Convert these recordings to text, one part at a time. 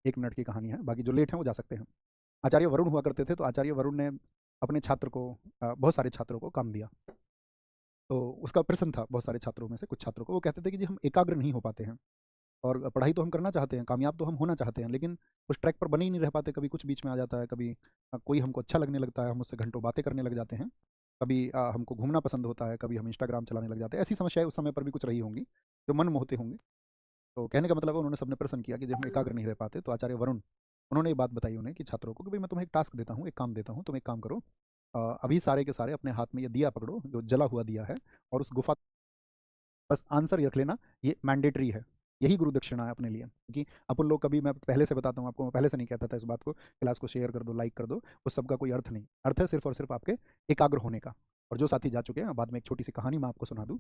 1 minute की कहानी है, बाकी जो लेट हैं वो जा सकते हैं। आचार्य वरुण हुआ करते थे, तो आचार्य वरुण ने अपने छात्र को बहुत सारे छात्रों को काम दिया। तो उसका प्रश्न था बहुत सारे छात्रों में से कुछ छात्रों को, वो कहते थे कि जी हम एकाग्र नहीं हो पाते हैं और पढ़ाई तो हम करना चाहते हैं, कामयाब तो हम होना चाहते हैं, लेकिन उस ट्रैक पर बने ही नहीं रह पाते। कभी कुछ बीच में आ जाता है, कभी कोई हमको अच्छा लगने लगता है, हम उससे घंटों बातें करने लग जाते हैं, कभी हमको घूमना पसंद होता है, कभी हम इंस्टाग्राम चलाने लग जाते हैं। ऐसी समस्याएं उस समय पर भी कुछ रही होंगी जो मन मोहते होंगे। तो कहने का मतलब है, उन्होंने सबने प्रश्न किया कि जब हम एकाग्र नहीं रह पाते, तो आचार्य वरुण उन्होंने ये बात बताई उन्हें कि छात्रों को कि भाई मैं तुम्हें एक टास्क देता हूँ, एक काम देता हूँ, तुम एक काम करो, अभी सारे के सारे अपने हाथ में ये दिया पकड़ो जो जला हुआ दिया है, और उस गुफा, बस आंसर रख लेना, ये मैंडेटरी है, यही गुरु दक्षिणा है अपने लिए। क्योंकि अपन लोग कभी, मैं पहले से बताता हूँ आपको, मैं पहले से नहीं कहता था इस बात को, क्लास को शेयर कर दो, लाइक कर दो, उस सब का कोई अर्थ नहीं। अर्थ है सिर्फ और सिर्फ आपके एकाग्र होने का। और जो साथी जा चुके हैं, बाद में एक छोटी सी कहानी मैं आपको सुना दूँ।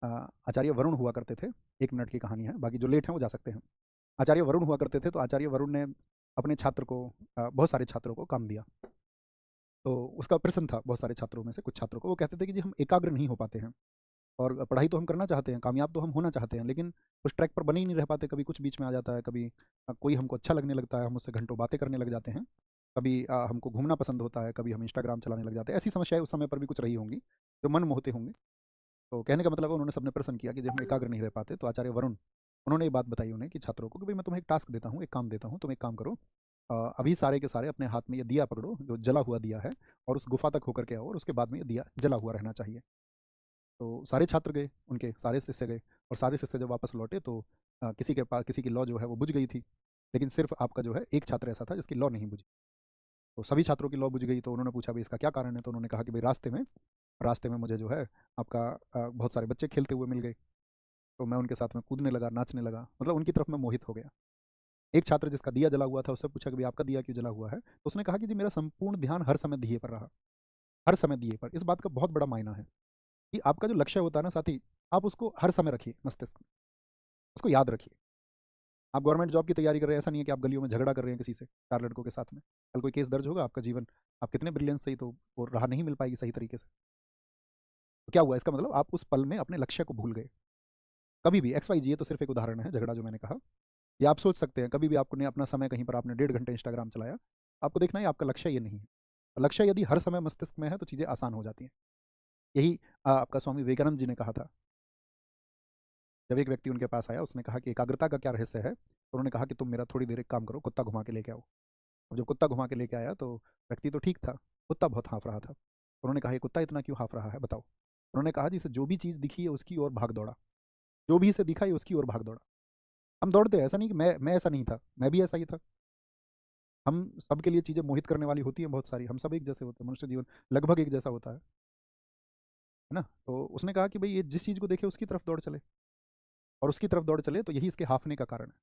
आचार्य वरुण हुआ करते थे, 1 मिनट की कहानी है, बाकी जो लेट हैं वो जा सकते हैं। आचार्य वरुण हुआ करते थे, तो आचार्य वरुण ने अपने छात्र को बहुत सारे छात्रों को काम दिया। तो उसका प्रश्न था बहुत सारे छात्रों में से कुछ छात्रों को, वो कहते थे कि जी हम एकाग्र नहीं हो पाते हैं और पढ़ाई तो हम करना चाहते हैं, कामयाब तो हम होना चाहते हैं, लेकिन उस ट्रैक पर बने ही नहीं रह पाते। कभी कुछ बीच में आ जाता है, कभी कोई हमको अच्छा लगने लगता है, हम उससे घंटों बातें करने लग जाते हैं, कभी हमको घूमना पसंद होता है, कभी हम इंस्टाग्राम चलाने लग जाते हैं। ऐसी समस्याएं उस समय पर भी कुछ रही होंगी जो मन मोहते होंगे। तो कहने का मतलब है, उन्होंने सबने प्रश्न किया कि जब हम एकाग्र नहीं रह पाते, तो आचार्य वरुण उन्होंने ये बात बताई उन्हें कि छात्रों को कि भाई मैं तुम्हें एक टास्क देता हूँ, एक काम देता हूँ, तुम एक काम करो, अभी सारे के सारे अपने हाथ में ये दिया पकड़ो जो जला हुआ दिया है, और उस गुफा तक होकर के आओ, और उसके बाद में ये दिया जला हुआ रहना चाहिए। तो सारे छात्र गए, उनके सारे शिष्य गए, और सारे शिष्य जब वापस लौटे तो किसी के पास, किसी की लौ जो है वो बुझ गई थी, लेकिन सिर्फ आपका जो है एक छात्र ऐसा था जिसकी लौ नहीं बुझी। तो सभी छात्रों की लौ बुझ गई, तो उन्होंने पूछा भाई इसका क्या कारण है, तो उन्होंने कहा कि भाई रास्ते में मुझे जो है आपका बहुत सारे बच्चे खेलते हुए मिल गए, तो मैं उनके साथ में कूदने लगा, नाचने लगा, मतलब उनकी तरफ मैं मोहित हो गया। एक छात्र जिसका दिया जला हुआ था, उससे पूछा कि भाई आपका दिया क्यों जला हुआ है, तो उसने कहा कि जी मेरा संपूर्ण ध्यान हर समय दिए पर रहा, हर समय दिए पर। इस बात का बहुत बड़ा मायना है कि आपका जो लक्ष्य होता है ना साथी, आप उसको हर समय रखिए मस्तिष्क में, उसको याद रखिए। आप गवर्नमेंट जॉब की तैयारी कर रहे हैं, ऐसा नहीं है कि आप गलियों में झगड़ा कर रहे हैं किसी से, 4 लड़कों के साथ में। कल कोई केस दर्ज होगा, आपका जीवन, आप कितने ब्रिलियंस से ही, तो वो राह नहीं मिल पाएगी सही तरीके से। तो क्या हुआ, इसका मतलब आप उस पल में अपने लक्ष्य को भूल गए। कभी भी XYZ, ये तो सिर्फ एक उदाहरण है, झगड़ा जो मैंने कहा, या आप सोच सकते हैं कभी भी आपने अपना समय कहीं पर, आपने 1.5 घंटे इंस्टाग्राम चलाया, आपको देखना है आपका लक्ष्य ये नहीं है। लक्ष्य यदि हर समय मस्तिष्क में है तो चीज़ें आसान हो जाती हैं। यही आपका स्वामी विवेकानंद जी ने कहा था। जब एक व्यक्ति उनके पास आया, उसने कहा कि एकाग्रता का क्या रहस्य है, तो उन्होंने कहा कि तुम मेरा थोड़ी देर एक काम करो, कुत्ता घुमा के लेके आओ। अब जब कुत्ता घुमा के लेके आया तो व्यक्ति तो ठीक था, कुत्ता बहुत हाँफ रहा था। उन्होंने कहा ये कुत्ता इतना क्यों हाँफ रहा है, बताओ। उन्होंने कहा जी इसे जो भी चीज़ दिखी है उसकी ओर भाग दौड़ा, जो भी इसे दिखा है उसकी ओर भाग दौड़ा। हम दौड़ते हैं, ऐसा नहीं कि मैं ऐसा नहीं था, मैं भी ऐसा ही था। हम सबके लिए चीज़ें मोहित करने वाली होती हैं बहुत सारी, हम सब एक जैसे होते हैं, मनुष्य जीवन लगभग एक जैसा होता है ना। तो उसने कहा कि भाई ये जिस चीज़ को देखे उसकी तरफ दौड़ चले, और उसकी तरफ दौड़ चले, तो यही इसके हाफने का कारण है।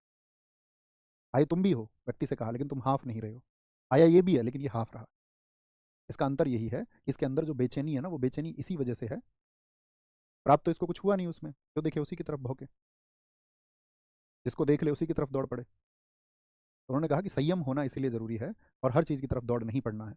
आए तुम भी हो, व्यक्ति से कहा, लेकिन तुम हाफ नहीं रहे हो। आया ये भी है, लेकिन ये हाफ रहा। इसका अंतर यही है कि इसके अंदर जो बेचैनी है ना, वो बेचैनी इसी वजह से है। प्राप्त तो इसको कुछ हुआ नहीं उसमें, जो देखे उसी की तरफ भौंके, जिसको देख ले उसी की तरफ दौड़ पड़े। तो उन्होंने कहा कि संयम होना इसीलिए ज़रूरी है, और हर चीज़ की तरफ दौड़ नहीं पड़ना है।